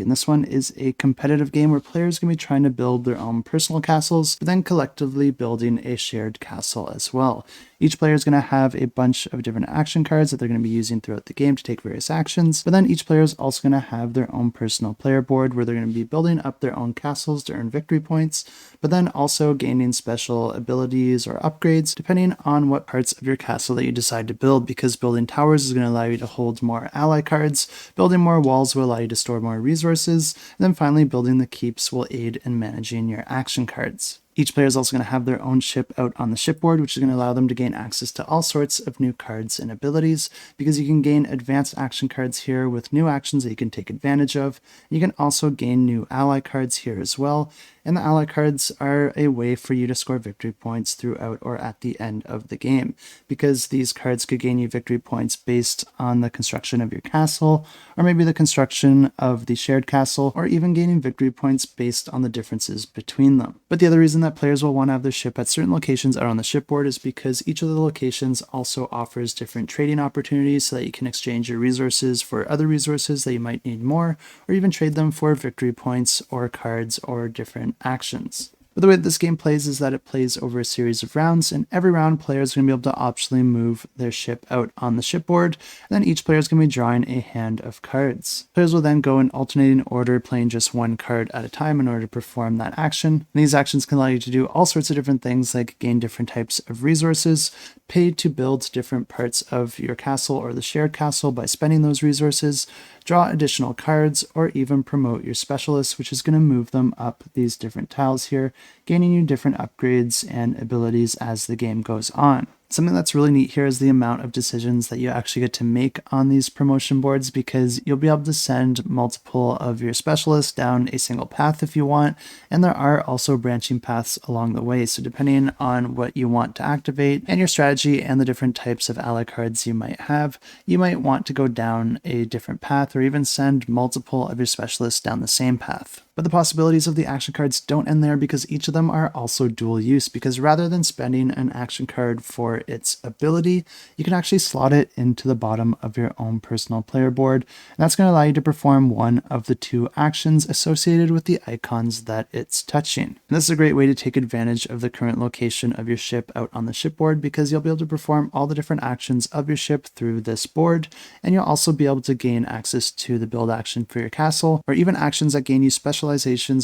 And this one is a competitive game where players can be trying to build their own personal castles, but then collectively building a shared castle as well. Each player is going to have a bunch of different action cards that they're going to be using throughout the game to take various actions, but then each player is also going to have their own personal player board where they're going to be building up their own castles to earn victory points, but then also gaining special abilities or upgrades depending on what parts of your castle that you decide to build, because building towers is going to allow you to hold more ally cards, building more walls will allow you to store more resources, and then finally building the keeps will aid in managing your action cards. Each player is also going to have their own ship out on the shipboard, which is going to allow them to gain access to all sorts of new cards and abilities, because you can gain advanced action cards here with new actions that you can take advantage of. You can also gain new ally cards here as well, and the ally cards are a way for you to score victory points throughout or at the end of the game, because these cards could gain you victory points based on the construction of your castle, or maybe the construction of the shared castle, or even gaining victory points based on the differences between them. But the other reason that players will want to have their ship at certain locations out on the shipboard is because each of the locations also offers different trading opportunities so that you can exchange your resources for other resources that you might need more, or even trade them for victory points or cards or different actions. But the way that this game plays is that it plays over a series of rounds, and every round players are going to be able to optionally move their ship out on the shipboard, and then each player is going to be drawing a hand of cards. Players will then go in alternating order, playing just one card at a time in order to perform that action. And these actions can allow you to do all sorts of different things, like gain different types of resources, pay to build different parts of your castle or the shared castle by spending those resources, draw additional cards, or even promote your specialists, which is going to move them up these different tiles here, gaining you different upgrades and abilities as the game goes on. Something that's really neat here is the amount of decisions that you actually get to make on these promotion boards, because you'll be able to send multiple of your specialists down a single path if you want, and there are also branching paths along the way. So depending on what you want to activate and your strategy and the different types of ally cards you might have, you might want to go down a different path or even send multiple of your specialists down the same path. But the possibilities of the action cards don't end there, because each of them are also dual use, because rather than spending an action card for its ability, you can actually slot it into the bottom of your own personal player board, and that's going to allow you to perform one of the two actions associated with the icons that it's touching. And this is a great way to take advantage of the current location of your ship out on the shipboard, because you'll be able to perform all the different actions of your ship through this board, and you'll also be able to gain access to the build action for your castle, or even actions that gain you specializations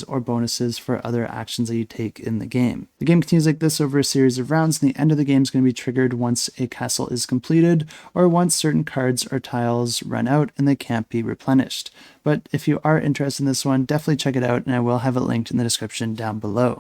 or bonuses for other actions that you take in the game. The game continues like this over a series of rounds, and the end of the game is going to be triggered once a castle is completed, or once certain cards or tiles run out and they can't be replenished. But if you are interested in this one, definitely check it out, and I will have it linked in the description down below.